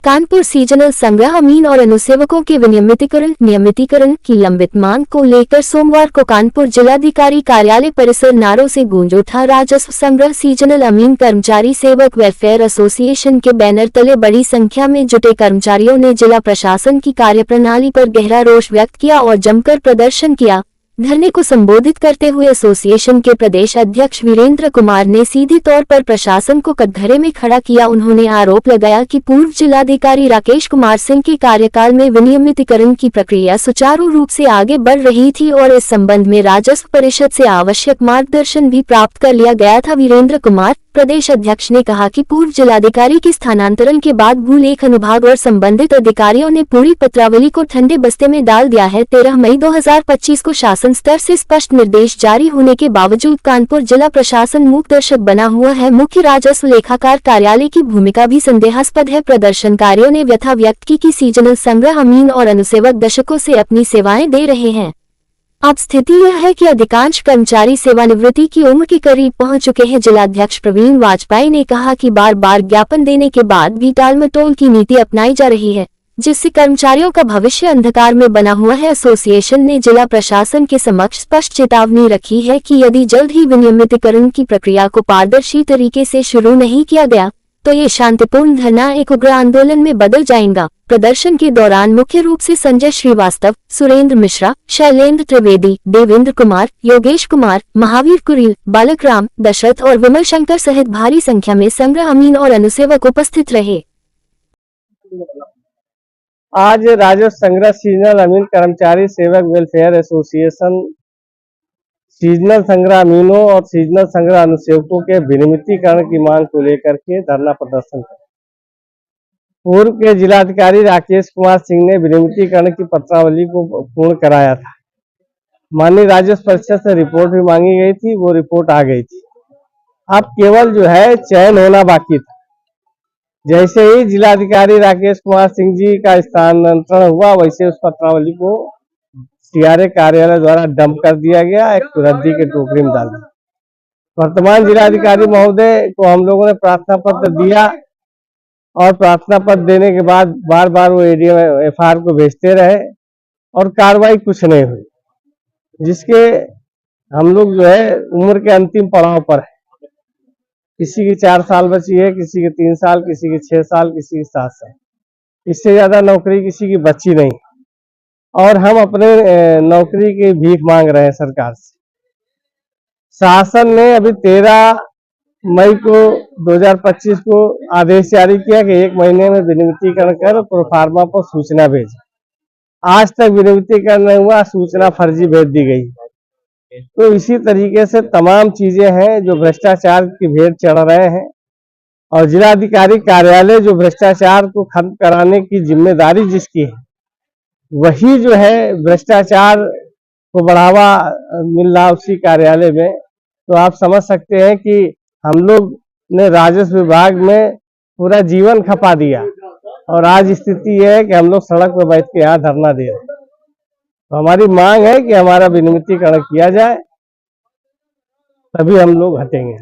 Kanpur seasonal संग्रह अमीन और अनुसेवकों के नियमितीकरण की लंबित मांग को लेकर सोमवार को कानपुर जिलाधिकारी कार्यालय परिसर नारों से गूंज उठा। राजस्व संग्रह सीजनल अमीन कर्मचारी सेवक वेलफेयर एसोसिएशन के बैनर तले बड़ी संख्या में जुटे कर्मचारियों ने जिला प्रशासन की कार्यप्रणाली पर गहरा रोष व्यक्त किया और जमकर प्रदर्शन किया। धरने को संबोधित करते हुए एसोसिएशन के प्रदेश अध्यक्ष वीरेंद्र कुमार ने सीधे तौर पर प्रशासन को कटघरे में खड़ा किया। उन्होंने आरोप लगाया कि पूर्व जिलाधिकारी राकेश कुमार सिंह के कार्यकाल में विनियमितीकरण की प्रक्रिया सुचारू रूप से आगे बढ़ रही थी और इस संबंध में राजस्व परिषद से आवश्यक मार्गदर्शन भी प्राप्त कर लिया गया था। वीरेंद्र कुमार प्रदेश अध्यक्ष ने कहा कि पूर्व जिलाधिकारी के स्थानांतरण के बाद भूलेख अनुभाग और संबंधित अधिकारियों ने पूरी पत्रावली को ठंडे बस्ते में डाल दिया है। 13 मई 2025 को शासन स्तर से स्पष्ट निर्देश जारी होने के बावजूद कानपुर जिला प्रशासन मूकदर्शक बना हुआ है। मुख्य राजस्व लेखाकार कार्यालय की भूमिका भी संदेहास्पद है। प्रदर्शनकारियों ने व्यथा व्यक्त की कि सीजनल संग्रह अमीन और अनुसेवक दशकों से अपनी सेवाएं दे रहे हैं। अब स्थिति यह है कि अधिकांश कर्मचारी सेवानिवृत्ति की उम्र के करीब पहुंच चुके हैं। जिलाध्यक्ष प्रवीण वाजपेयी ने कहा कि बार बार ज्ञापन देने के बाद भी टालमटोल की नीति अपनाई जा रही है, जिससे कर्मचारियों का भविष्य अंधकार में बना हुआ है। एसोसिएशन ने जिला प्रशासन के समक्ष स्पष्ट चेतावनी रखी है कि यदि जल्द ही विनियमितीकरण की प्रक्रिया को पारदर्शी तरीके से शुरू नहीं किया गया तो ये शांतिपूर्ण धरना एक उग्र आंदोलन में बदल जाएगा। प्रदर्शन के दौरान मुख्य रूप से संजय श्रीवास्तव, सुरेंद्र मिश्रा, शैलेंद्र त्रिवेदी, देवेंद्र कुमार, योगेश कुमार, महावीर कुरील, बालक राम, दशरथ और विमल शंकर सहित भारी संख्या में संग्रह अमीन और अनुसेवक उपस्थित रहे। आज राजस्व संग्रह सीजनल अमीन कर्मचारी सेवक वेलफेयर एसोसिएशन सीजनल संग्रह अमीनों और सीजनल संग्रह अनुसेवकों के विनियमितीकरण की मांग को लेकर के धरना प्रदर्शन किया। पूर्व के जिलाधिकारी राकेश कुमार सिंह ने विनियमितीकरण की पत्रावली को पूर्ण कराया था। माननीय राजस्व परिषद से रिपोर्ट भी मांगी गई थी, वो रिपोर्ट आ गई थी। अब केवल जो है चयन होना बाकी था। जैसे ही जिलाधिकारी राकेश कुमार सिंह जी का स्थानांतरण हुआ, वैसे उस पत्रावली को सीआरए कार्यालय द्वारा डंप कर दिया गया, एक रद्दी के टोकरी में डाल दिया। वर्तमान जिलाधिकारी महोदय को हम लोगों ने प्रार्थना पत्र दिया और प्रार्थना पत्र देने के बाद बार बार वो एडीएम एफआईआर को भेजते रहे और कार्रवाई कुछ नहीं हुई, जिसके हम लोग जो है उम्र के अंतिम पड़ाव पर है। किसी की 4 साल बची है, किसी के 3 साल, किसी के 6 साल, किसी की 7 साल, इससे ज्यादा नौकरी किसी की बची नहीं और हम अपने नौकरी की भीख मांग रहे हैं सरकार से। शासन ने अभी 13 मई को 2025 को आदेश जारी किया कि 1 महीने में विनियमितीकरण कर प्रोफार्मा पर सूचना भेजे। आज तक विनियमितीकरण नहीं हुआ, सूचना फर्जी भेज दी गई। तो इसी तरीके से तमाम चीजें हैं जो भ्रष्टाचार की भेंट चढ़ रहे हैं और जिलाधिकारी कार्यालय जो भ्रष्टाचार को खत्म कराने की जिम्मेदारी जिसकी है, वही जो है भ्रष्टाचार को बढ़ावा मिल रहा उसी कार्यालय में। तो आप समझ सकते हैं कि हम लोग ने राजस्व विभाग में पूरा जीवन खपा दिया और आज स्थिति यह है कि हम लोग सड़क पर बैठ के यहाँ धरना दे रहे हैं। तो हमारी मांग है कि हमारा विनियमितीकरण किया जाए, तभी हम लोग हटेंगे।